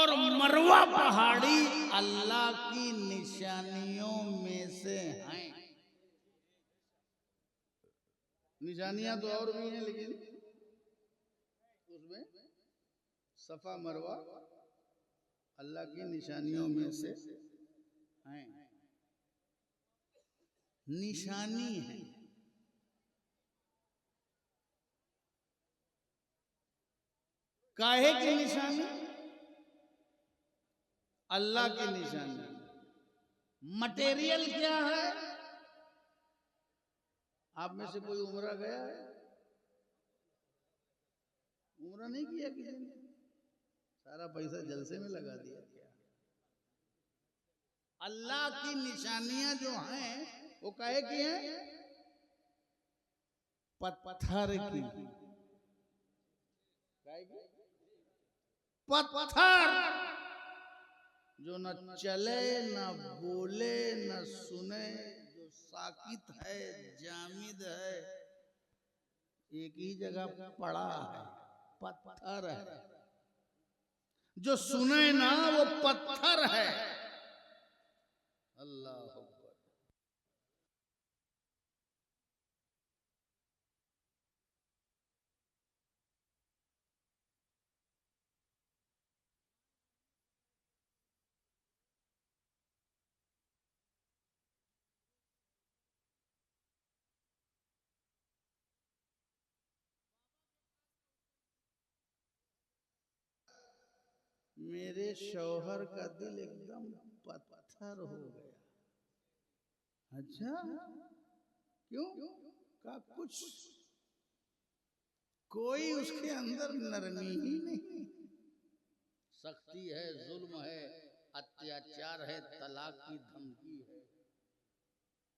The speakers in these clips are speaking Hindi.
और मरवा पहाड़ी अल्लाह की निशानियों में से हैं। निशानियां तो और भी हैं, लेकिन उसमें सफा मरवा अल्लाह की निशानियों में से हैं। निशानी है। काहे की निशानी? अल्लाह की निशानी। मटेरियल क्या है? आप में से कोई उम्रा गया है? उम्रा नहीं किया किसी ने? सारा पैसा जलसे में लगा दिया क्या? अल्लाह की निशानियां जो हैं वो काहे की हैं? पत्थर की। पत्थर जो न चले न बोले न सुने, जो साकित है, जामिद है, एक ही जगह पड़ा है, पत्थर है। जो सुने ना वो पत्थर है। अल्लाह अकबर। मेरे शौहर का दिल एकदम पत्थर हो गया। अच्छा, क्यों? का कुछ कोई उसके अंदर नरमी ही नहीं। सख्ती है, जुल्म है, अत्याचार है, तलाक की धमकी है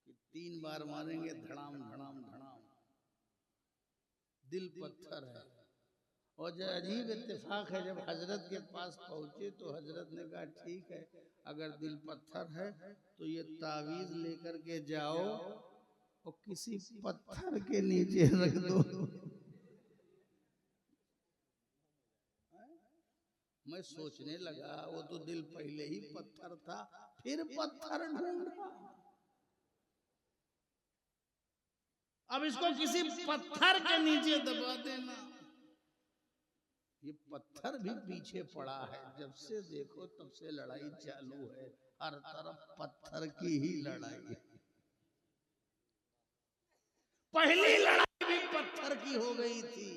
कि 3 बार मारेंगे, धड़ाम धड़ाम धड़ाम। दिल पत्थर है। और जो अजीब इत्तेफाक है, जब हजरत के पास पहुंचे तो हजरत ने कहा ठीक है, अगर दिल पत्थर है तो ये तावीज लेकर के जाओ और किसी पत्थर के नीचे रख दो। मैं सोचने लगा वो तो दिल पहले ही पत्थर था, फिर पत्थर ढूंढा। अब इसको किसी पत्थर के नीचे दबा देना। ये पत्थर भी पीछे पड़ा है। जब से देखो तब से लड़ाई चालू है, हर तरफ पत्थर की ही लड़ाई। पहली लड़ाई भी पत्थर की हो गई थी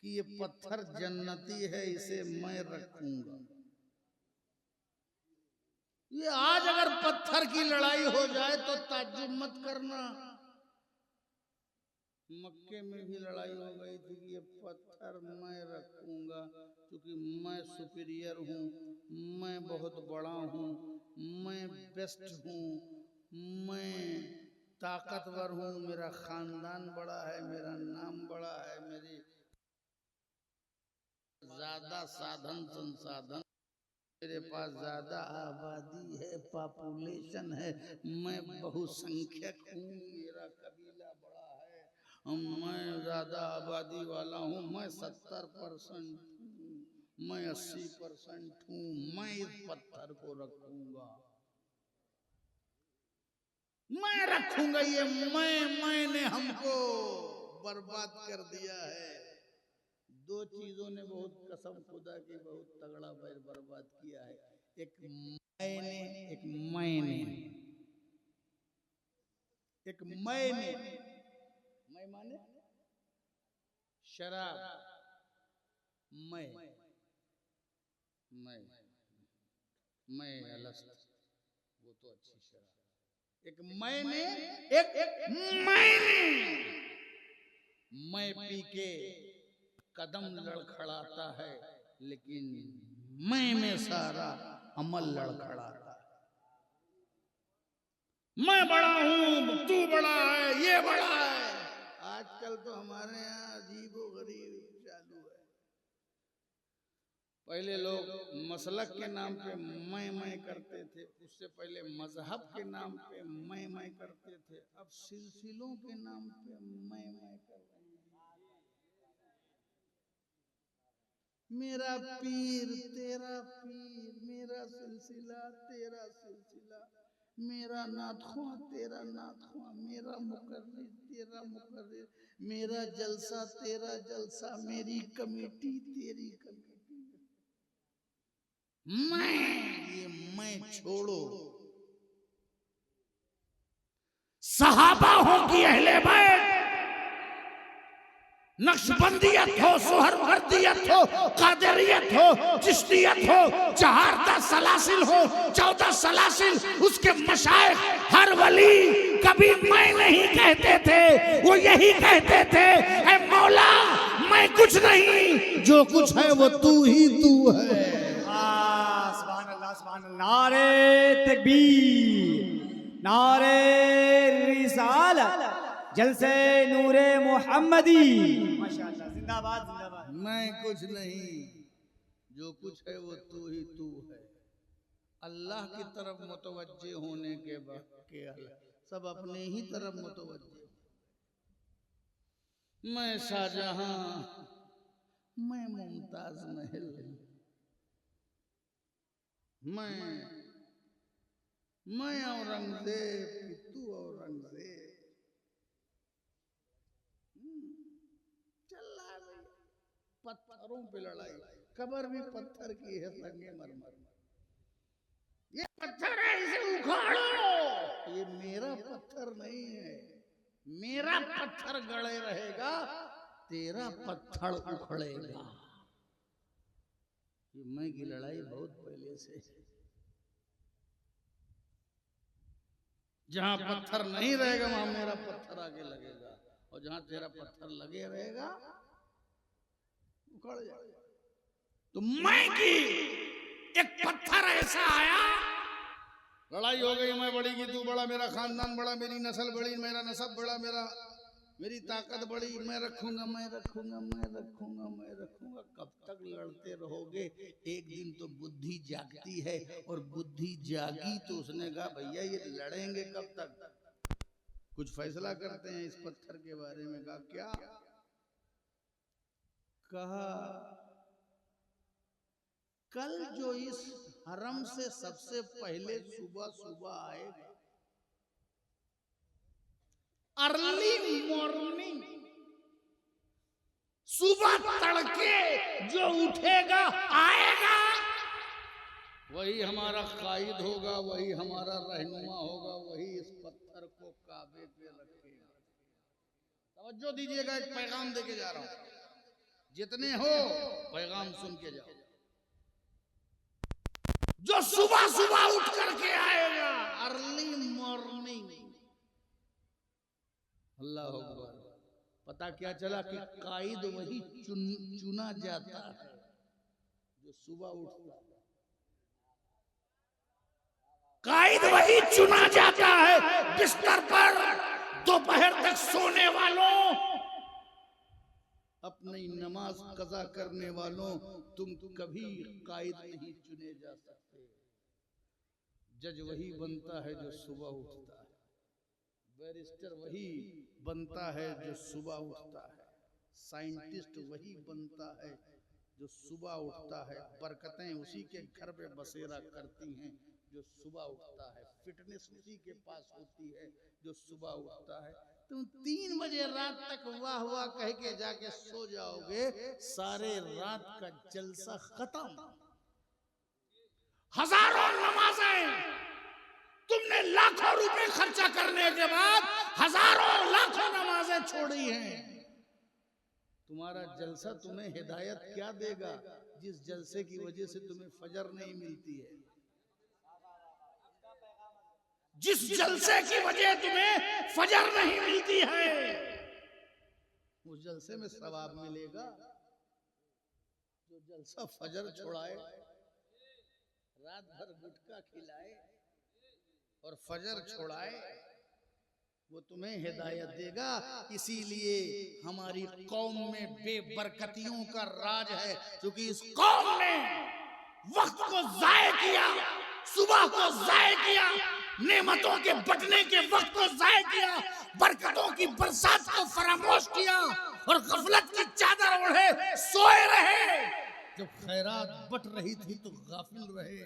कि ये पत्थर जन्नती है, इसे मैं रखूंगा। ये आज अगर पत्थर की लड़ाई हो जाए तो ताज्जुब मत करना। मक्के में भी लड़ाई हो गई थी कि ये पत्थर मैं रखूंगा, क्योंकि मैं सुपीरियर हूँ, मैं बहुत बड़ा हूँ, मैं बेस्ट हूँ, मैं ताकतवर हूँ, मेरा खानदान बड़ा है, मेरा नाम बड़ा है, मेरी ज्यादा साधन संसाधन, मेरे पास ज्यादा आबादी है, पॉपुलेशन है, मैं बहुसंख्यक हूँ, मेरा कबीला बड़ा है, मैं ज्यादा आबादी वाला हूँ, मैं 70% हूँ, मैं 80% हूँ, मैं इस पत्थर को रखूंगा, मैं रखूंगा। ये मैंने हमको बर्बाद कर दिया है। 2 चीजों ने बहुत कसम खुदा की बहुत तगड़ा बर्बाद किया है। एक मैंने मैं माने शराब, मैं अलस्त, वो तो अच्छी शराब। एक मैंने मैं पी के कदम लड़खड़ाता है, लेकिन मैं में सारा अमल लड़खड़ाता है। मैं बड़ा हूं, तू बड़ा है, ये बड़ा है। आजकल तो हमारे यहाँ अजीबो गरीब चालू है। पहले लोग मसलक के नाम पे मैं करते थे, उससे पहले मजहब के नाम पे मैं करते थे, अब सिलसिलों के नाम पे मैं कर रहे हैं। मेरा पीर तेरा पीर, मेरा सिलसिला तेरा सिलसिला, मेरा नाथख्वां तेरा नाथख्वां, मेरा मुकर्रिर तेरा मुकर्रिर, मेरा जलसा तेरा जलसा, मेरी कमेटी तेरी कमेटी। मैं छोड़ो। सहाबा हो की अहले बैत, नक्शबंदियत हो, सुहरवर्दियत हो, कादरियत हो, चिश्तियत हो, 14 सलासिल हो, 14 सलासिल, उसके मशाइख, हर वली कभी मैं नहीं कहते थे, वो यही कहते थे, ऐ मौला मैं कुछ नहीं, जो कुछ है वो तू ही तू है। सुभान अल्लाह, सुभान अल्लाह। नारे तकबीर, नारे रिसालत, जलसे नूरे मोहम्मदी, माशाअल्लाह, जिंदाबाद जिंदाबाद। मैं कुछ नहीं, जो कुछ है वो तू ही तू है। अल्लाह की तरफ मुतवज्जे होने के बाद सब अपने ही तरफ मुतवज्जे। मैं शाहजहां, मैं मुमताज महल, मैं औरंगजेब, तू औरंगजेब। चल रहा है भैया, पत्थरों पे लड़ाई, कब्र भी पत्थर की है, संगे मरमर। ये पत्थर है, इसे उखाड़ो। ये मेरा पत्थर नहीं है, मेरा पत्थर गड़े रहेगा, तेरा पत्थर उखड़ेगा। ये मैं की लड़ाई बहुत पहले से। जहां पत्थर नहीं रहेगा वहां मेरा पत्थर आगे लगेगा, और जहां तेरा पत्थर लगे रहेगा उखड़ जाएगा। तो मैं की एक पत्थर ऐसा आया, लड़ाई हो गई, मैं बड़ी की तू बड़ा, मेरा खानदान बड़ा, मेरी नस्ल बड़ी, मेरा नसब बड़ा, मेरी ताकत बड़ी, मैं रखूंगा मैं रखूंगा मैं रखूंगा मैं रखूंगा। कब तक लड़ते रहोगे? एक दिन तो बुद्धि जागती है, और बुद्धि जागी तो उसने कहा भैया ये लड़ेंगे कब तक, कुछ फैसला करते हैं इस पत्थर के बारे में। कहा क्या? कहा कल जो इस हरम से सबसे पहले सुबह सुबह आएगा, अर्ली मॉर्निंग, सुबह तड़के जो उठेगा आएगा, वही हमारा कायद होगा, वही हमारा रहनुमा होगा, वही इस पत्थर को काबे पे रखेगा। तवज्जो दीजिएगा, एक पैगाम देके जा रहा हूं, जितने हो पैगाम सुन के जाओ। जो सुबह सुबह उठ करके आएगा, अर्ली मॉर्निंग। अल्लाह अकबर। पता क्या चला कि कायद वही चुना जाता है जो सुबह उठता है। कायद वही चुना जाता है। बिस्तर पर दोपहर तक सोने वालों, अपनी नमाज कज़ा करने वालों, तुम कभी कायद नहीं चुने जा सकते। जज वही बनता है जो सुबह उठता है, बैरिस्टर वही बनता है जो सुबह उठता है, साइंटिस्ट वही बनता है जो सुबह उठता है, बरकतें उसी के घर पे बसेरा करती हैं जो सुबह उठता है, फिटनेस उसी के पास होती है जो सुबह उठता है। तुम 3 बजे रात तक वाह वाह कह के जाके सो जाओगे, सारे रात का जलसा खत्म। हजारों नमाजें तुमने लाखों रुपए खर्चा करने के बाद हजारों लाखों नमाजें छोड़ी हैं। तुम्हारा जलसा तुम्हें हिदायत क्या देगा, जिस जलसे की वजह से तुम्हें फजर नहीं मिलती है, जिस जलसे की वजह तुम्हें फजर नहीं मिलती है, उस जलसे में सवाब मिलेगा। जो जलसा फजर छुड़ाए, रात भर गुटखा खिलाए और फजर छुड़ाए, वो तुम्हें हिदायत देगा। इसीलिए हमारी कौम में बेबरकतियों का राज है, क्योंकि इस कौम ने वक्त को जाया किया, सुबह को जाया किया, नेमतों के बटने के वक्त को जाया किया, बरकतों की बरसात को फरामोश किया, और गफलत की चादर ओढ़े सोए रहे। जब खैरात बट रही थी तो गाफिल रहे,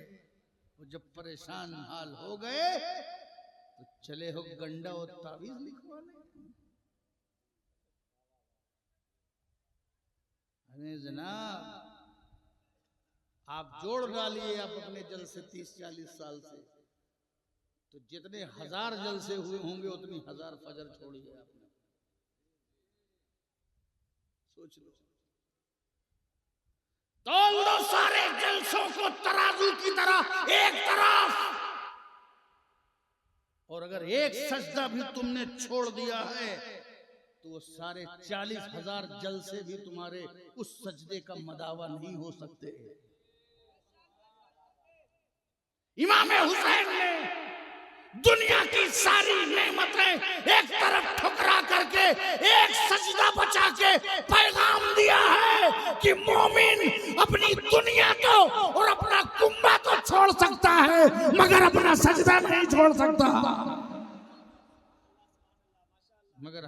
और जब परेशान हाल हो गए तो चले हो गंडा और तावीज लिखवाने। अरे जनाब, आप जोड़ डालिए आप अपने जल से 30-40 साल से, तो जितने 1000 जल से हुए होंगे उतनी 1000 फजर छोड़िए आपने। सोच लो, तोल दो सारे जलसों को तराजू की तरह एक तरफ, और अगर एक सजदा भी तुमने छोड़ दिया है तो वो सारे 40,000 जल से भी तुम्हारे उस सजदे का मदावा नहीं हो सकते। इमाम हुसैन ने दुनिया की सारी नेमतें एक तरफ ठुकरा करके एक सजदा बचा के पैगाम दिया है कि मोमिन अपनी दुनिया तो और अपना कुंबा तो छोड़ सकता है मगर अपना सजदा नहीं छोड़ सकता। मगर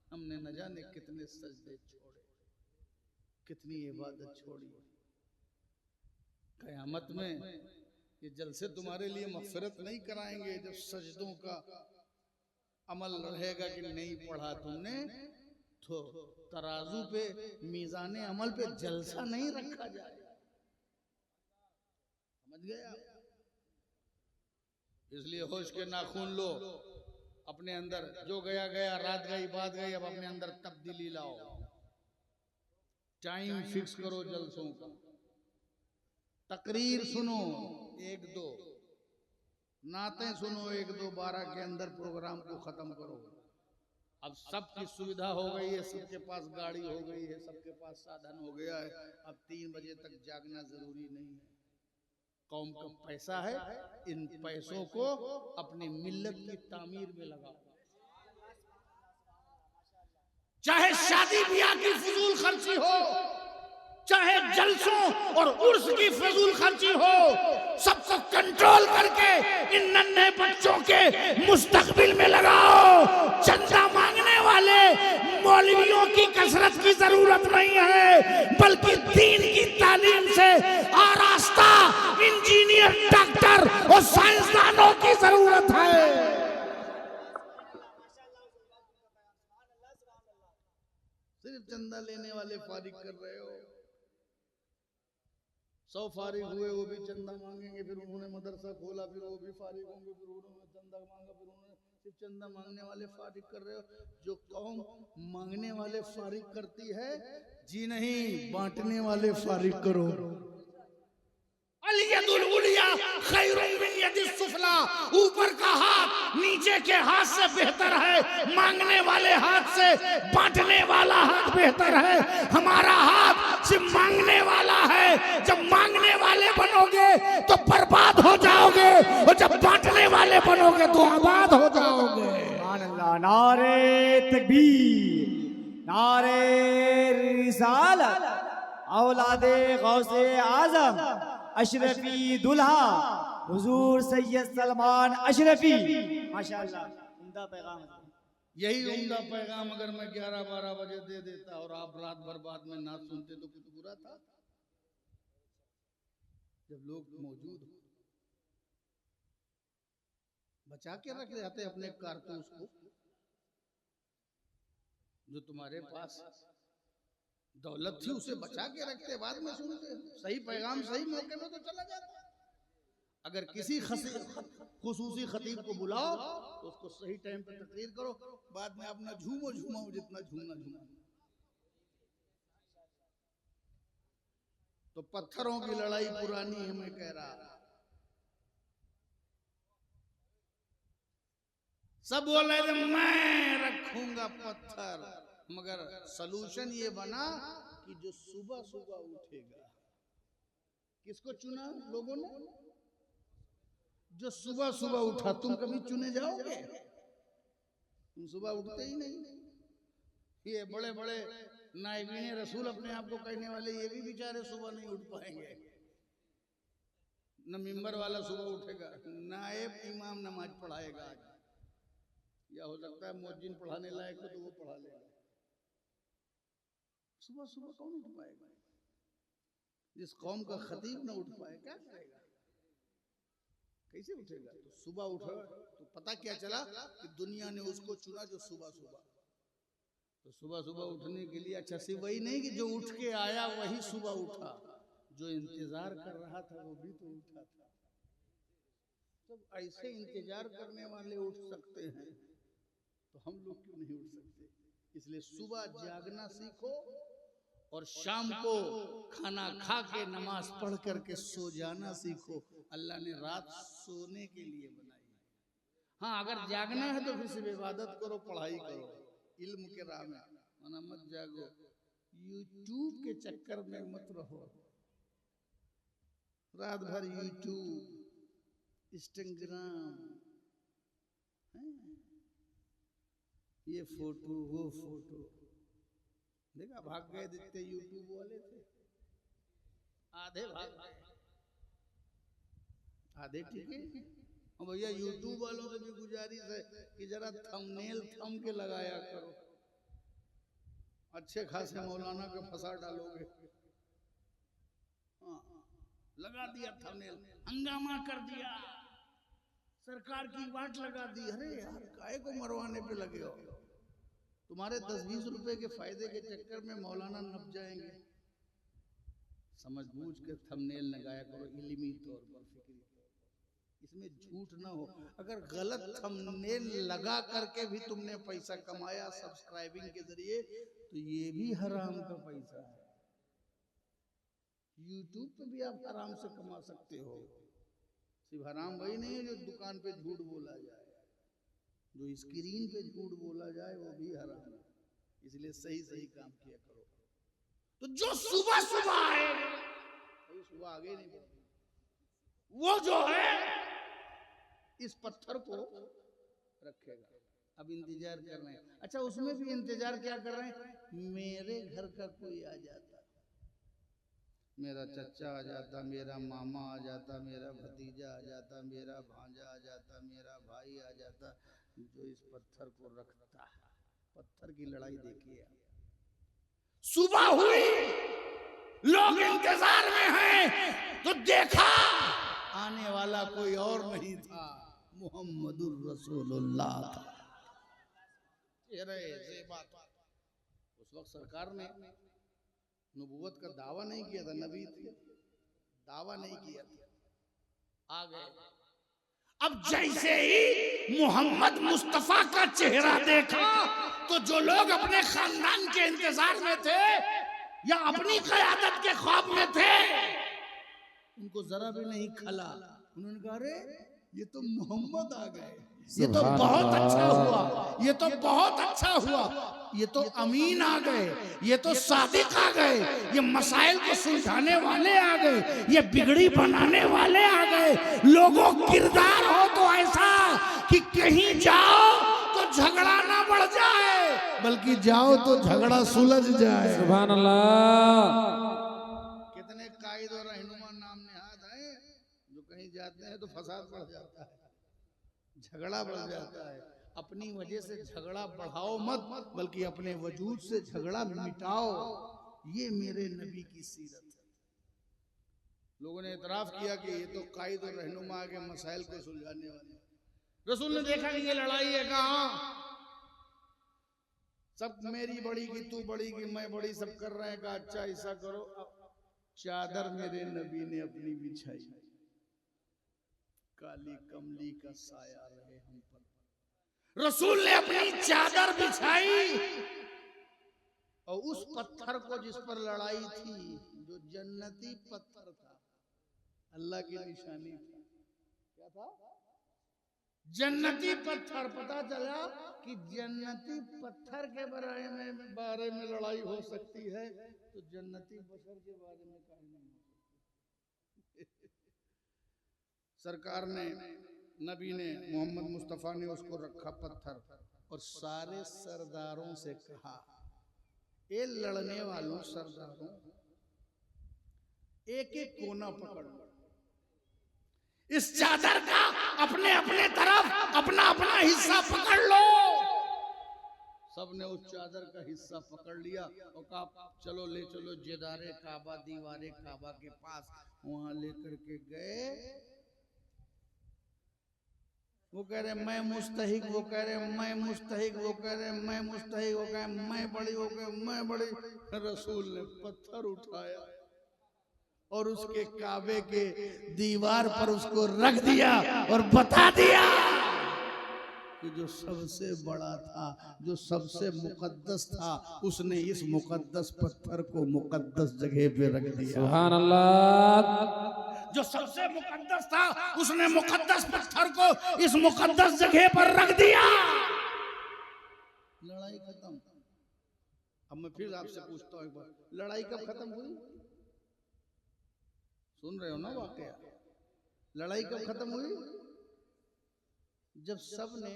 हमने न जाने कितने सजदे छोड़े, कितनी इबादत छोड़ी। कयामत में ये जलसे तुम्हारे लिए मग़फ़िरत नहीं कराएंगे जब सजदों का अमल रहेगा कि नहीं पढ़ा तुमने, तो तराजू पे मीज़ाने अमल पे जलसा नहीं रखा जाएगा। समझ गए आप? इसलिए होश के नाखून लो अपने अंदर, जो गया गया, रात गई बात गई, अब अपने अंदर तब्दीली लाओ। टाइम फिक्स करो जलसों का, तकरीर सुनो 1-2, नातें सुनो 1-2, 12 के अंदर प्रोग्राम को खत्म करो। अब सबकी सुविधा हो गई है, सबके पास गाड़ी हो गई है, सबके पास साधन हो गया है, अब 3 बजे तक जागना जरूरी नहीं है। कौम का पैसा है, इन पैसों को अपनी मिल्लत की तामीर में लगाओ। चाहे शादी ब्याह की फजूल खर्ची हो, चाहे जलसों और उर्स की फजूल खर्ची हो, सबको कंट्रोल करके इन नन्हे बच्चों के मुस्तकबिल में लगाओ। चंदा मांगने वाले मौलवियों की कसरत की जरूरत नहीं है, बल्कि दीन की तालीम से आरास्ता इंजीनियर, डॉक्टर और साइंसदानों की जरूरत है। सिर्फ चंदा लेने वाले फारिग कर रहे हो। 100 फारिग हुए वो भी चंदा मांगेंगे, फिर उन्होंने मदरसा खोला, फिर वो भी फारिग होंगे, फिर उन्होंने चंदा मांगा, फिर उन्होंने सिर्फ चंदा मांगने वाले फारिग कर रहे हो। जो कौम मांगने वाले फारिग करती है, जी नहीं, बांटने वाले फारिग करो। अल-यदुल उलिया खैरुम मिन यदिस सुफला, ऊपर का हाथ नीचे के हाथ से बेहतर है, मांगने वाले हाथ से बांटने वाला हाथ बेहतर है। हमारा हाथ सिर्फ मांगने वाला है। जब मांगने वाले बनोगे तो बर्बाद हो जाओगे, और जब बांटने वाले बनोगे तो आबाद हो जाओगे। सुभान अल्लाह। नारे तकबीर, नारे रिसालत, औलादे गौसे आजम अशरफी दुल्हा हुजूर सैयद सलमान अशरफी, माशाअल्लाह, उम्दा पैगाम है। यही उम्दा पैगाम अगर मैं 11-12 बजे दे देता और आप रात भर बाद में ना सुनते तो कुछ बुरा था? जब लोग मौजूद हो, बचा के रख जाते अपने कारतूस को। जो तुम्हारे पास दौलत थी उसे बचा के रखते, बाद में सुनते। सही पैगाम सही मौके में तो चला जाता। अगर किसी खुसूसी खतीब को बुलाओ तो उसको सही टाइम पे तकरीर करो, बाद में अपना झूमो झूमाओ जितना झूमना झूमो। तो पत्थरों की लड़ाई पुरानी है, मैं कह रहा। सब बोले मैं रखूंगा पत्थर, मगर सलूशन ये बना कि जो सुबह सुबह उठेगा। किसको चुना लोगों ने? जो सुबह सुबह उठा। तुम कभी चुने जाओगे? तुम सुबह उठते ही नहीं। ये बड़े बड़े नायबीने रसूल अपने आप को कहने वाले, ये भी बेचारे सुबह नहीं उठ पाएंगे। न मिंबर वाला सुबह उठेगा, नायब इमाम नमाज पढ़ाएगा आज, या हो सकता है मुअज्जिन पढ़ाने लायक हो तो वो पढ़ा लेगा। सुबह सुबह कौन उठ पाएगा? जिस कौम का खतीब ना उठ पाए क्या करेगा, कैसे उठेगा? तो सुबह उठा तो पता क्या चला कि दुनिया ने उसको चुना जो सुबह सुबह, तो सुबह सुबह उठने के लिए अच्छा सिर्फ वही नहीं कि जो उठ के आया वही सुबह उठा, जो इंतजार कर रहा था वो भी तो उठा था। तो ऐसे इंतजार करने वाले उठ सकते हैं तो हम लोग क्यों नहीं उठ सकते? इसलिए सुबह जागना सीखो और शाम को खाना खा के नमाज पढ़ करके सो जाना सीखो। अल्लाह ने रात सोने के लिए बनाई है। हाँ, अगर जागना है तो फिर सिर्फ इबादत करो, पढ़ाई करो, इल्म के राह में, वरना मत जागो। यूट्यूब के चक्कर में मत रहो, रात भर यूट्यूब, इंस्टाग्राम, ये फोटो वो फोटो, देखा भाग गए जितने यूट्यूब वाले थे, आधे भाग गए, आधे ठीक है। और भैया यूट्यूब वालों से भी गुजारिश है कि जरा थंबनेल थंब के लगाया करो, अच्छे खासे मौलाना का फंसा डालोगे। हाँ, लगा दिया थंबनेल, हंगामा कर दिया, सरकार की वाट लगा दी। अरे यार, काहे को मरवाने पे लगे हो? तुम्हारे 10-20 रुपए के फायदे के चक्कर में मौलाना नप जाएंगे। समझ बूझ के थंबनेल लगाया करो, इल्मी तौर पर, फिक्री तौर पर, इसमें झूठ ना हो। अगर गलत थंबनेल लगा करके भी तुमने पैसा कमाया सब्सक्राइबिंग के जरिए, तो ये भी हराम का पैसा है। यूट्यूब पे भी आप आराम से कमा सकते हो। सिर्फ हराम वही नहीं है जो दुकान पे झूठ बोला जाए, जो स्क्रीन पे झूठ बोला जाए वो भी हराम है। इसलिए सही सही काम किया करो। तो जो सुबह सुबह आए, सुबह आगे नहीं बढ़े, वो जो है इस पत्थर को रखेगा। अब इंतजार कर रहे हैं। अच्छा, उसमें भी इंतजार क्या कर रहे हैं? मेरे घर का कोई आ जाता, मेरा चचा आ जाता, मेरा मामा आ जाता, मेरा भतीजा आ जाता, मेरा भांजा आ जाता, मेरा भाई आ जाता, जो इस पत्थर को रखता है। पत्थर की लड़ाई देखिए। सुबह हुई, लोग इंतजार में हैं, तो देखा आने वाला कोई और नहीं था, मुहम्मदुर रसूलुल्लाह था। ये बात उस वक्त सरकार ने नबूवत का दावा नहीं किया था, नबी थे, दावा नहीं किया था, आ गए। अब जैसे ही मोहम्मद मुस्तफा का चेहरा देखा, तो जो लोग अपने खानदान के इंतजार में थे या अपनी क़यादत के ख्वाब में थे, उनको जरा भी नहीं खला। उन्होंने कहा, अरे ये तो मोहम्मद आ गए, ये तो बहुत अच्छा हुआ, ये तो बहुत अच्छा हुआ, ये तो अमीन आ गए, ये तो सादिक आ गए, ये मसाइल को सुलझाने वाले आ गए, ये बिगड़ी बनाने वाले आ गए। लोगों किरदार हो तो ऐसा कि कहीं जाओ तो झगड़ा ना बढ़ जाए, बल्कि जाओ तो झगड़ा सुलझ जाए। सुभान अल्लाह। कितने कायद और रहनुमा नाम नेहाद हैं जो कहीं जाते हैं तो फसाद बढ़ जाता है, झगड़ा बढ़ जाता है। अपनी वजह से झगड़ा बढ़ाओ मत, बल्कि अपने वजूद से झगड़ा मिटाओ। ये मेरे नबी की सीरत है। लोगों ने इतराफ किया कि ये तो कायद और रहनुमा के मसाइल को सुलझाने वाले। रसूल ने देखा कि ये लड़ाई है, कहा सब मेरी बड़ी की तू बड़ी की मैं बड़ी, सब कर रहे हैं, कहा अच्छा ऐसा करो, चादर मेरे नबी ने अपनी बिछाई, काली कमली का साया रहे हम पर। रसूल ने अपनी चादर बिछाई और उस पत्थर को जिस पर लड़ाई थी, जो जन्नती पत्थर था, अल्लाह की निशानी था, क्या था? जन्नती पत्थर। पता चला कि जन्नती पत्थर के बारे में लड़ाई हो सकती है, तो जन्नती बशर के बारे में काहे नहीं हो सकती? सरकार ने, नबी ने, मोहम्मद मुस्तफ़ा ने उसको रखा पत्थर, और सारे सरदारों से कहा, ए लड़ने वालों सरदारों, एक एक कोना पकड़ लो, इस चादर का अपने अपने तरफ अपना अपना हिस्सा पकड़ लो। सबने उस चादर का हिस्सा पकड़ लिया और कहा चलो ले चलो जेदारे काबा, दीवारे काबा के पास, वहां लेकर के गए। वो कह रहे मैं मुस्तहिक, वो कह रहे मैं मुस्तहिक, वो कह रहे मैं मुस्तहिक, वो कह मैं बड़ी, वो कह मैं बड़ी। रसूल ने पत्थर उठाया और उसके काबे के दीवार पर उसको रख दिया और बता दिया कि जो सबसे बड़ा था, जो सबसे मुकद्दस था, उसने इस मुकद्दस पत्थर को मुकद्दस जगह पे रख दिया। सुभान अल्लाह। जो सबसे मुकद्दस था उसने मुकद्दस पत्थर को इस मुकद्दस जगह पर रख दिया। लड़ाई खत्म। अब मैं फिर आपसे पूछता हूँ एक बार, लड़ाई कब खत्म हुई? सुन रहे हो ना वाकया? लड़ाई कब खत्म हुई? जब सब ने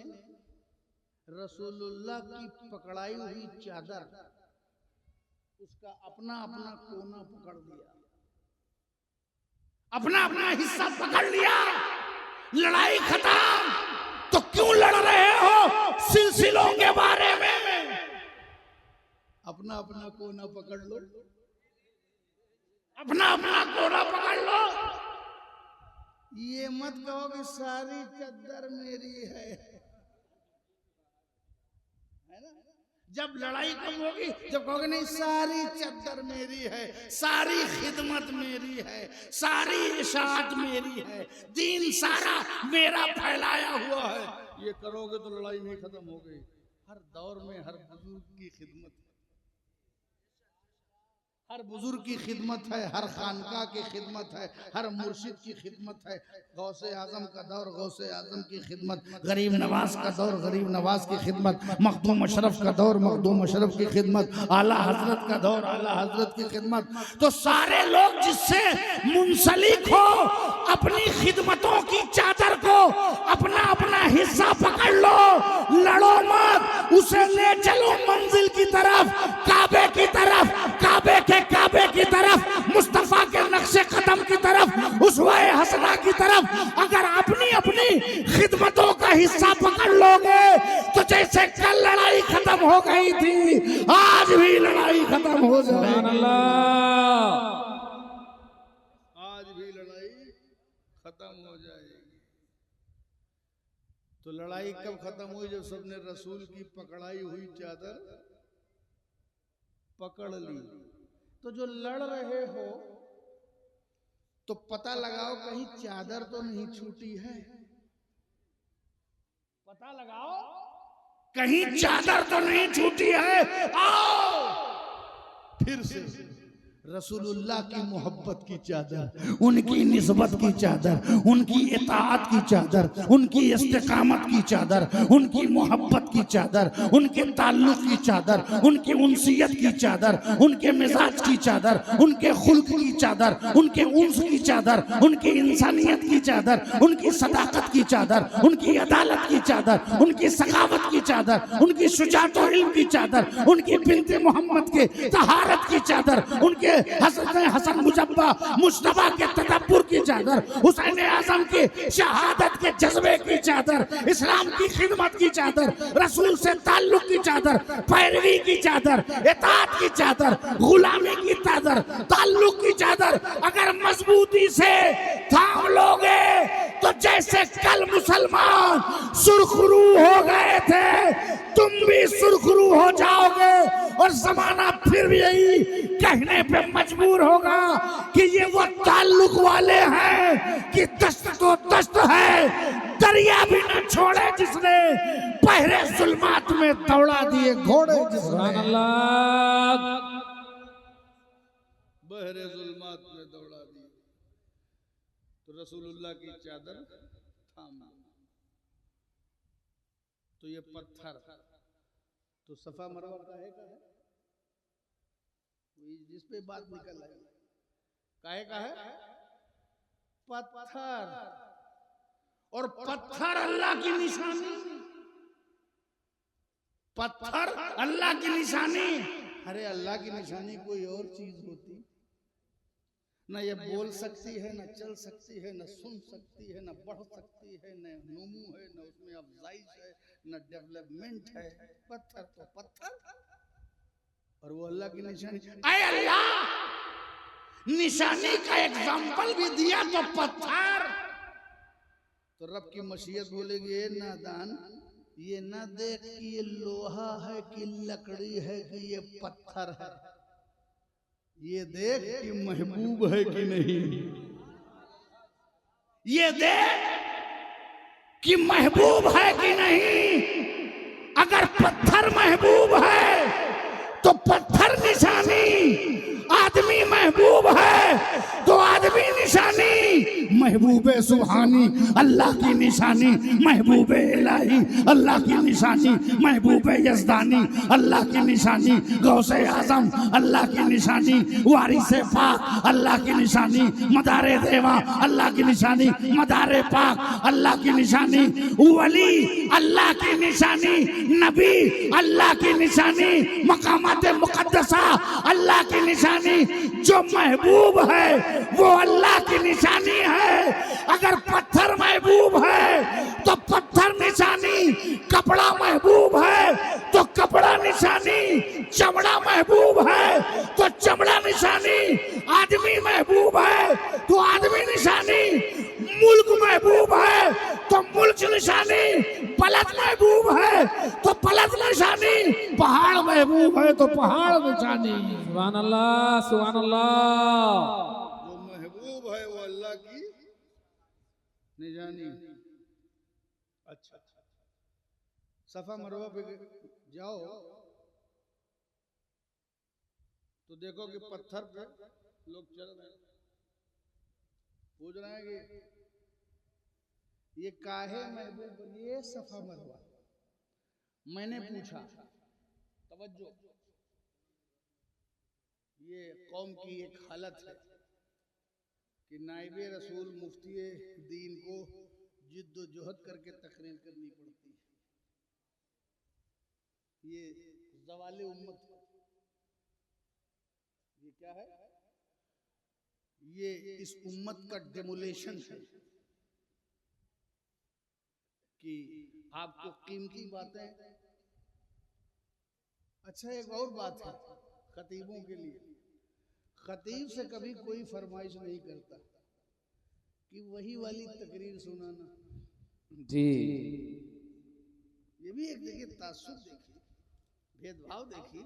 रसूलुल्लाह की पकड़ाई हुई चादर, उसका अपना अपना कोना पकड़ लिया, अपना अपना हिस्सा पकड़ लिया। लड़ाई खत्म। तो क्यों लड़ रहे हो सिलसिलों के बारे में? अपना अपना कोना पकड़ लो, अपना अपना कोना पकड़ लो। ये मत कहो कि सारी चादर मेरी है ना? जब लड़ाई कब होगी? जब कहोगे नहीं सारी चादर मेरी है, सारी खिदमत मेरी है, सारी इशाअत मेरी है, दीन सारा मेरा फैलाया हुआ है। ये करोगे तो लड़ाई नहीं खत्म हो गई। हर दौर में हर बुजुर्ग की खिदमत है, हर बुजुर्ग की खिदमत है, हर खानका की खिदमत है, हर मुर्शिद की खिदमत है। गौसे आजम का दौर गौसे आजम की खिदमत, गरीब नवाज का दौर गरीब नवाज की खिदमत, मखदूम अशरफ का दौर मखदूम अशरफ की खिदमत, आला हजरत का दौर आला हजरत की खिदमत। तो सारे लोग जिससे मुंसलिक हो अपनी खिदमतों की चादर को अपना अपना हिस्सा पकड़ लो, लड़ो मत, उसे ले चलो मंजिल की तरफ, काबे की तरफ, काबे की तरफ, मुस्तफा के नक्शे कदम की तरफ, उसवाए हसना की तरफ। अगर अपनी अपनी खिदमतों का हिस्सा पकड़ लोगे तो जैसे कल लड़ाई खत्म हो गई थी, आज भी लड़ाई खत्म हो जाएगी। आज भी लड़ाई खत्म हो जाएगी। तो लड़ाई कब खत्म हुई? जब सबने रसूल की पकड़ाई हुई चादर पकड़ ली। तो जो लड़ रहे हो तो पता लगाओ कहीं चादर तो नहीं छूटी है। पता लगाओ कहीं चादर तो नहीं छूटी है। आओ फिर से रसूलुल्लाह की मोहब्बत की चादर, उनकी निस्बत की चादर, उनकी इताअत की चादर, उनकी इस्तिकामत की चादर, उनकी मोहब्बत की चादर, उनके ताल्लुक की चादर, उनकी उनसियत की चादर, उनके मिजाज की चादर, उनके खुल्क की चादर, उनके उन्स की चादर, उनकी इंसानियत की चादर, उनकी सदाकत की चादर, उनकी अदालत की चादर, उनकी सखावत की चादर, उनकी शुजाअत और इल्म की चादर, उनकी बिन्ते मोहम्मद के तहारत की चादर, उनके हसन मुजब्बा मुश्तबा के तदब्बुर की चादर, हुसैन आजम की शहादत के जज्बे की चादर, इस्लाम की खिदमत की चादर, रसूल से ताल्लुक की चादर, पैरवी की चादर, इताअत की चादर, गुलामी की चादर, ताल्लुक की चादर अगर मजबूती से थाम लोगे तो जैसे कल मुसलमान सुरखरू हो गए थे तुम भी सुरखरू हो जाओगे। और जमाना फिर भी यही कहने पे मजबूर होगा कि ये वो ताल्लुक वाले हैं कि दस्त तो दस्त है, दरिया भी न छोड़े जिसने, पहरे जुल्मात में दौड़ा दिए घोड़े जिसने। बहरे जुल्मात में दौड़ा दिए। तो रसूलुल्लाह की चादर थाम। तो ये पत्थर तो सफा मरवा काहे का है? जिस पे बात निकल आई काहे का है? पत्थर। और पत्थर अल्लाह की निशानी, पत्थर अल्लाह की निशानी। अरे अल्लाह की निशानी कोई और चीज होती न ये बोल सकती है, न चल सकती है, न सुन सकती है, न बढ़ सकती है, न नमू है, न उसमें अफजाइश है, न डेवलपमेंट है। पत्थर तो पत्थर, और वो अल्लाह की निशानी। ऐ अल्लाह, निशानी का एग्जाम्पल भी दिया तो पत्थर। तो रब की मशीयत बोलेगी, ए नादान, ये ना देख कि ये लोहा है कि लकड़ी है कि ये पत्थर है, ये देख कि महबूब है कि नहीं। ये देख कि महबूब है कि नहीं। अगर पत्थर महबूब है तो पत्थर निशानी, आदमी महबूब है तो आदमी निशानी, महबूब सुभानी अल्लाह की निशानी, महबूब इलाही अल्लाह की निशानी, महबूब यज़दानी अल्लाह की निशानी, गौसे आजम अल्लाह की निशानी, वारिसे पाक अल्लाह की निशानी, मदारे देवा अल्लाह की निशानी, मदारे पाक अल्लाह की निशानी, वली अल्लाह की निशानी, नबी अल्लाह की निशानी, मकामात मुकद्दसा अल्लाह की निशानी। जो महबूब है वो अल्लाह की निशानी है। अगर पत्थर महबूब है तो पत्थर निशानी, कपड़ा महबूब है तो कपड़ा निशानी, चमड़ा महबूब है तो चमड़ा निशानी, आदमी महबूब है तो आदमी निशानी, मुल्क महबूब है तो मुल्क निशानी, पलट महबूब है तो पलट निशानी, पहाड़ महबूब है तो पहाड़ निशानी। सुभान अल्लाह, सुभान अल्लाह। जो महबूब है वो अल्लाह की निशानी। अच्छा, सफा मरवा पे जाओ तो देखो कि पत्थर पे लोग चल रहे हैं, पूछ रहे हैं कि ये काहे महबूब बनिए सफा मरवा। मैंने पूछा, तवज्जो, ये कौम की एक हालत है कि नाइबे रसूल मुफ्ती दीन को जिद्दोजहद करके तकरीर करनी पड़ती है। ये ज़वाले उम्मत है। ये क्या है? ये इस उम्मत का डेमोलेशन है कि आपको कीमती बातें। अच्छा, एक और बात है खतीबों के लिए, खतीब से कभी कोई फरमाइश नहीं करता कि वही वाली तकरीर सुनाना। जी, ये भी एक देखिए तासुब, देखिए भेदभाव, देखिए।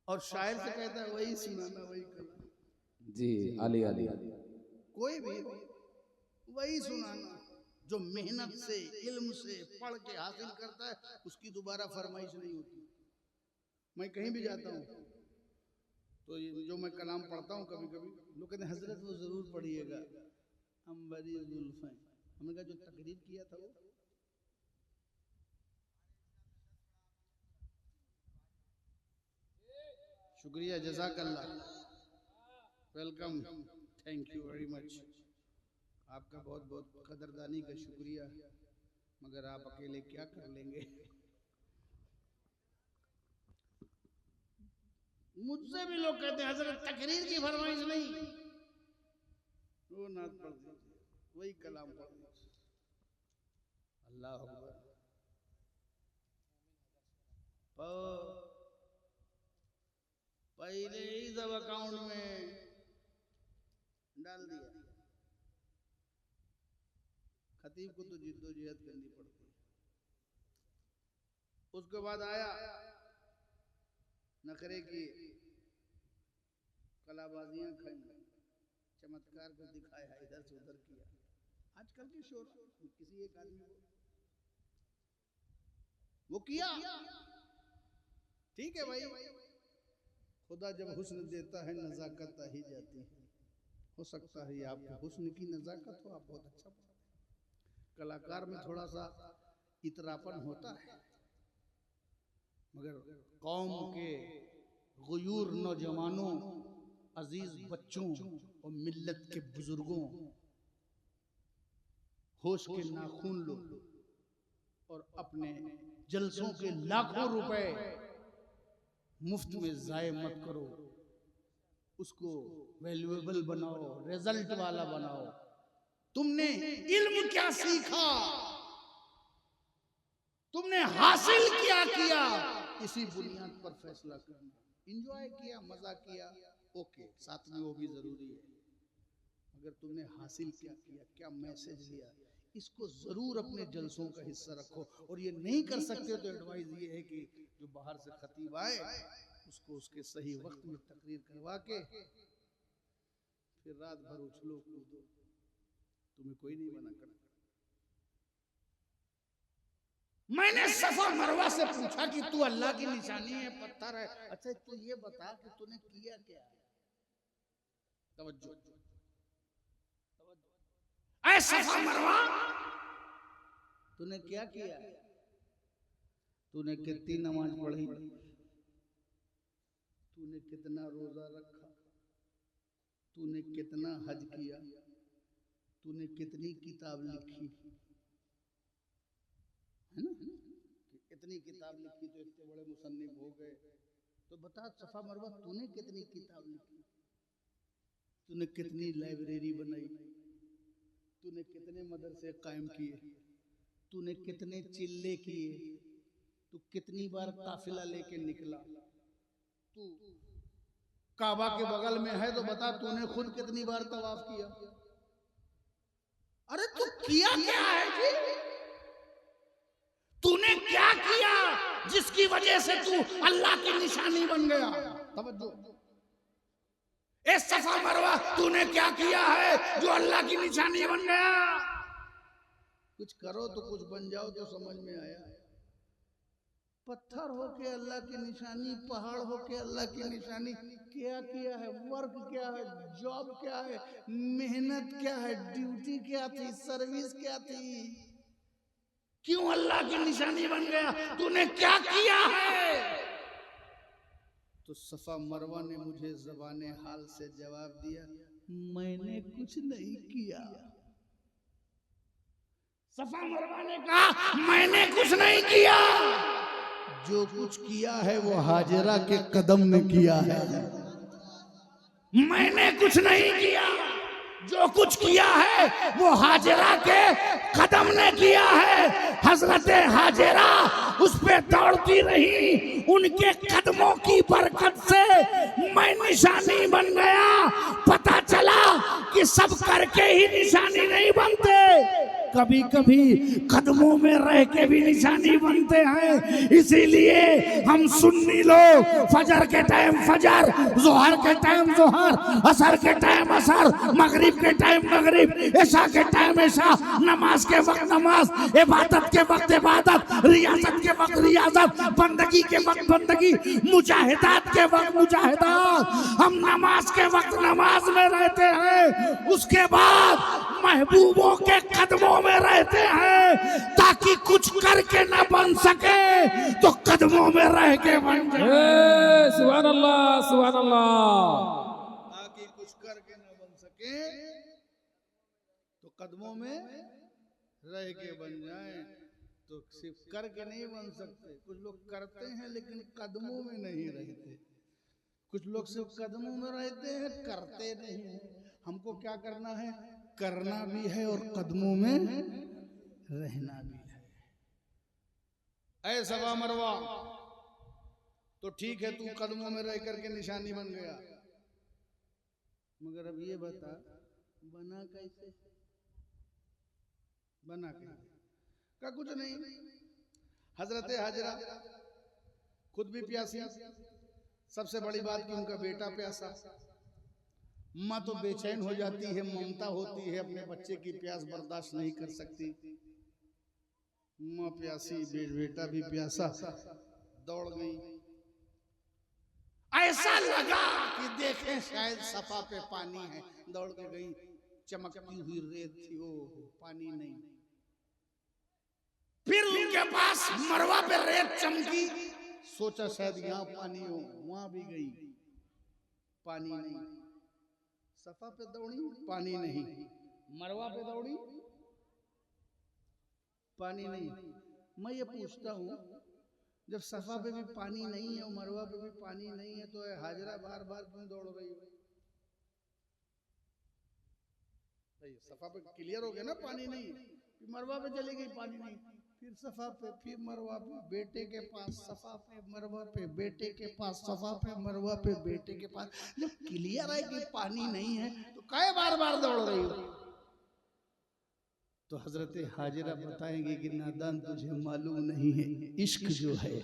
और शायर से कहता है वही सुनाना, वही करना। जी, अली अली। कोई भी वही सुनाना। जो मेहनत से, इल्म से पढ़ के हासिल करता है उसकी दोबारा फरमाइश नहीं होती। मैं कहीं भी जाता हूँ तो ये जो मैं कलाम पढ़ता हूँ, कभी कभी लोग कहते हैं हजरत वो जरूर पढ़िएगा, हम बड़ी जुल्फ़ें। हमने कहा जो तकरीर किया था वो। शुक्रिया, जज़ाकल्लाह, welcome, thank you very much. आपका बहुत बहुत कदरदानी का शुक्रिया, मगर आप अकेले क्या कर लेंगे। मुझसे भी लोग कहते हैं हजरत तकरीर की फरमाइश नहीं, वो नात पढ़ दीजिए, वही कलाम पढ़ दीजिए। अल्लाह अकबर। पहले ही सब अकाउंट में डाल दिया। खतीब को तो जिद्दोजहद करनी पड़ती है। उसके बाद आया नखरे की कलाबाजियां खाई, चमत्कार को दिखाया, इधर से उधर किया। आजकल के शोर किसी एक आदमी को वो किया, ठीक है भाई, खुदा जब हुस्न देता है नजाकत आ ही जाती है। हो सकता है आपके हुस्न की नजाकत हो, आप बहुत अच्छा पढ़ते हैं। कलाकार में थोड़ा सा इतरापन होता है, मगर कौम के गुयूर नौजवानों, अजीज बच्चों और मिल्लत के बुजुर्गों, होश के नाखून लो और अपने जलसों के लाखों रुपए मुफ्त में जाये मत करो। उसको वैल्यूएबल बनाओ, रिजल्ट वाला बनाओ। तुमने इल्म क्या सीखा, तुमने हासिल क्या किया, इसी बुनियाद पर फैसला करना। एंजॉय किया, मजा किया, ओके, साथ में वो भी जरूरी है। अगर तुमने हासिल क्या किया, क्या मैसेज लिया, इसको जरूर अपने जलसों का हिस्सा रखो। और ये नहीं कर सकते तो एडवाइस ये है कि जो बाहर से खतीब आए उसको उसके सही वक्त में तकरीर करवा के फिर रात भर उछलो कूदो, तुम्हें कोई नहीं मना करता। मैंने सफा मरवा से पूछा कि तू अल्लाह की निशानी है, पत्थर है, अच्छा तू ये बता कि तूने किया क्या है। तवज्जो, ऐ सफा मरवा, तूने क्या किया, तूने कितनी नमाज पढ़ी, तूने कितना रोजा रखा, तूने कितना हज किया, तूने कितनी किताब लिखी, है ना? इतनी किताब लिखी तो इतने बड़े मुसन्निफ हो गए, तो बता सफा मरवा तूने कितनी किताब लिखी, तूने कितनी लाइब्रेरी बनाई, तूने कितने मदरसे कायम किए, तूने कितने चिल्ले किए, तू कितनी बार काफिला लेके निकला, तू काबा के बगल में है तो बता तूने खुद कितनी बार तवाफ किया। अरे तू किया क्या है जी, तूने क्या किया जिसकी वजह से तू अल्लाह की निशानी बन गया। तवज्जो, ए सफा मरवा तूने क्या किया है जो अल्लाह की निशानी बन गया। कुछ करो तो कुछ बन जाओ तो समझ में आया। पत्थर होके अल्लाह की निशानी, पहाड़ होके अल्लाह की निशानी, क्या किया है, वर्क क्या है, जॉब क्या है, मेहनत क्या है, ड्यूटी क्या थी, सर्विस क्या थी, क्यों अल्लाह की निशानी बन गया, तूने क्या किया है। तो सफा मरवा ने मुझे ज़बाने हाल से जवाब दिया, मैंने कुछ नहीं किया। सफा मरवा ने कहा मैंने कुछ नहीं किया, जो कुछ किया है वो हाजिरा के कदम ने किया है। मैंने कुछ नहीं किया, जो कुछ किया है वो हाजिरा के कदम ने किया है। हजरत हाजिरा उस पे दौड़ती रही, उनके कदमों की बरकत से मैं निशानी बन गया। पता चला कि सब करके ही निशानी नहीं बनते, कभी कभी कदमों में रह के भी निशानी बनते हैं। इसीलिए हम सुन्नी लोग फजर के टाइम फजर, जोहर के टाइम जोहर, असर के टाइम असर, मगरिब के टाइम मगरिब, इशा के टाइम इशा, नमाज के वक्त नमाज, इबादत के वक्त इबादत, रियासत के वक्त रियासत, बंदगी के वक्त बंदगी, मुजाहिदात के वक्त मुजाहिदात, हम नमाज के वक्त नमाज में रहते हैं। उसके बाद महबूबों के कदमों में रहते हैं, ताकि कुछ करके न बन सके तो कदमों में रह के बन जाए। सुभान अल्लाह, सुभान अल्लाह। ताकि कुछ करके न बन सके तो कदमों में रह के बन जाए। तो सिर्फ करके नहीं बन सकते, कुछ लोग करते हैं लेकिन कदमों में नहीं रहते, कुछ लोग सिर्फ कदमों में रहते हैं, करते नहीं है। हमको क्या करना है, करना भी है और कदमों में रहना भी है। ऐ सफा मरवा, तो ठीक है तू कदमों में रह करके निशानी बन गया, मगर अब ये बता बना कैसे, बना कैसे? का कुछ नहीं, हजरत हाजिरा खुद भी प्यासी, सबसे बड़ी बात कि उनका बेटा प्यासा। माँ तो बेचैन हो जाती है, ममता होती है, अपने बच्चे की प्यास बर्दाश्त नहीं कर सकती। माँ प्यासी, बेटा भी प्यासा, दौड़ गई। ऐसा लगा कि देखें शायद सफा पे पानी है, दौड़ के गई, चमकती हुई रेत थी, ओ पानी नहीं। फिर उनके पास मरवा पे रेत चमकी, सोचा शायद यहाँ पानी हो, वहां भी गई, पानी नहीं। सफा पे दौड़ी, पानी नहीं, मरवा पे दौड़ी, पानी नहीं। मैं ये पूछता हूँ, जब सफा पे भी पानी नहीं है और मरवा पे भी पानी नहीं है, तो हाजिरा बार बार क्यों दौड़ रही हो? सफा पे क्लियर हो गया ना, पानी नहीं, फिर मरवा पे चली गई, पानी नहीं, फिर सफा पे, फिर मरवा पे, बेटे के पास, सफा पे, मरवा पे, बेटे के पास, सफा पे, मरवा पे, बेटे के पास। जब क्लियर है कि पानी नहीं है तो काहे बार बार दौड़ रही हो? तो हजरत हाजिरा बताएंगे कि नादान तुझे मालूम नहीं है, इश्क जो है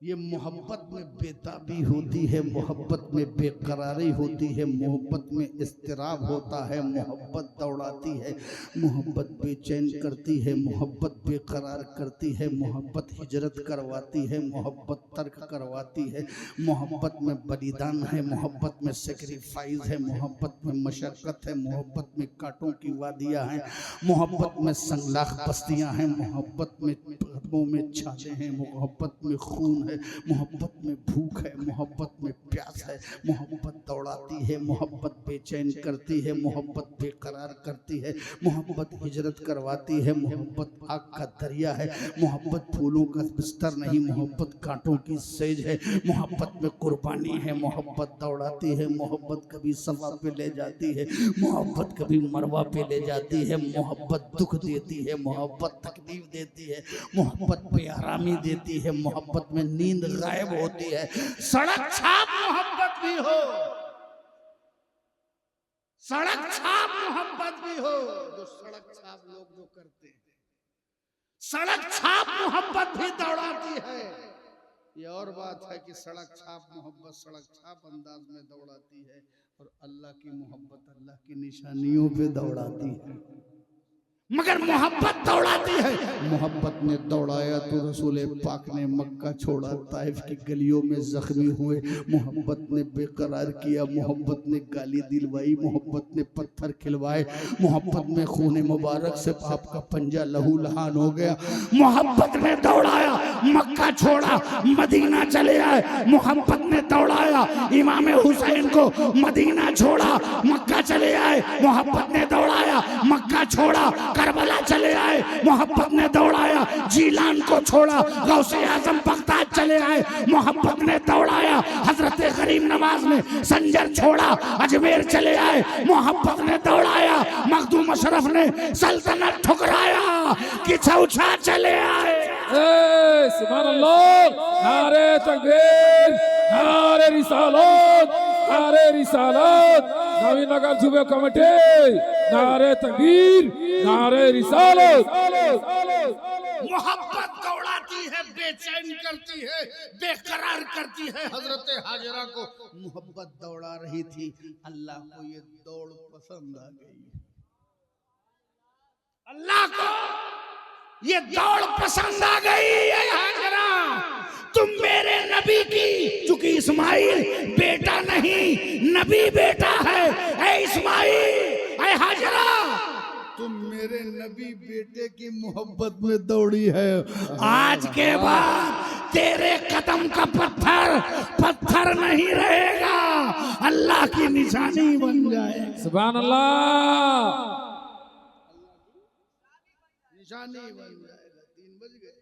ये मोहब्बत में बेताबी होती है, मोहब्बत में बेकरारी होती है, मोहब्बत में इस्तिराब होता है, मोहब्बत दौड़ाती है, मोहब्बत बेचैन करती है, मोहब्बत बेकरार करती है, मोहब्बत हिजरत करवाती है, मोहब्बत तर्क करवाती है, मोहब्बत में बलिदान है, मोहब्बत में सेक्रीफाइस है, मोहब्बत में मशक्क़त है, मोहब्बत में कांटों की वादियाँ हैं, मोहब्बत में संगलाख बस्तियाँ हैं, मोहब्बत में कदमों में छाले हैं, मोहब्बत में खून है, मोहब्बत में भूख है, मोहब्बत में प्यास है, मोहब्बत दौड़ाती है, मोहब्बत बेचैन करती है, मोहब्बत बेकरार करती है, मोहब्बत हिजरत करवाती है, मोहब्बत आग का दरिया है, मोहब्बत फूलों का बिस्तर नहीं, मोहब्बत कांटों की सेज है, मोहब्बत में कुर्बानी है, मोहब्बत दौड़ाती है, मोहब्बत कभी सफा पे ले जाती है, मोहब्बत कभी मरवा पे ले जाती है, मोहब्बत दुख देती है, मोहब्बत तकलीफ देती है, मोहब्बत बेआरामी देती है, मोहब्बत में नींद गायब होती है। सड़क छाप मोहब्बत भी हो, सड़क छाप मोहब्बत भी हो, जो सड़क छाप लोग जो करते हैं, सड़क छाप मोहब्बत भी दौड़ाती है। ये और बात है कि सड़क छाप मोहब्बत सड़क छाप अंदाज में दौड़ाती है और अल्लाह की मोहब्बत अल्लाह की निशानियों पे दौड़ाती है। मगर मोहब्बत दौड़ाती है। मोहब्बत ने दौड़ाया तो रसूल पाक ने मक्का छोड़ा, ताइफ की गलियों में जख्मी हुए, मोहब्बत ने बेकरार किया, मोहब्बत ने गाली दिलवाई, मोहब्बत ने पत्थर खिलवाए, मोहब्बत में खून मुबारक से आपका पंजा लहू लहान हो गया। मोहब्बत ने दौड़ाया, मक्का छोड़ा, मदीना चले आए, मोहब्बत ने दौड़ाया, इमाम हुसैन को मदीना छोड़ा, मक्का चले आए, मोहब्बत ने दौड़ाया, मक्का छोड़ा, करबला चले आए, मोहब्बत ने दौड़ाया, जीलान को छोड़ा, गौसे आजम बगदाद चले आए, मोहब्बत ने दौड़ाया, हजरत गरीब नवाज ने संजर छोड़ा, अजमेर चले आए, मोहब्बत ने दौड़ाया, मखदूम अशरफ ने सल्तनत ठुकराया, कि छौछा चले आए। सुभान अल्लाह, नारे तकबीर, नारे रिसालत, नारे रिसालत, नवीनगर सूबे कमेटी, नारे तकबीर, नारे रिसालत। मोहब्बत दौड़ाती है, बेचैन करती है, बेकरार करती है। हजरत हाजिरा को मोहब्बत दौड़ा रही थी, अल्लाह को ये दौड़ पसंद आ गई, अल्लाह को ये दौड़ पसंद आ गई। हाजिरा, तुम मेरे नबी की, चूंकि इस्माइल बेटा नहीं नबी बेटा है, ऐ इस्माइल, ऐ हाजिरा, तुम मेरे नबी बेटे की मोहब्बत में दौड़ी है। आज के बाद तेरे कदम का पत्थर पत्थर नहीं रहेगा, अल्लाह की निशानी बन जाए। सुभान अल्लाह, निशानी बन जाएगा। 3 बज गए।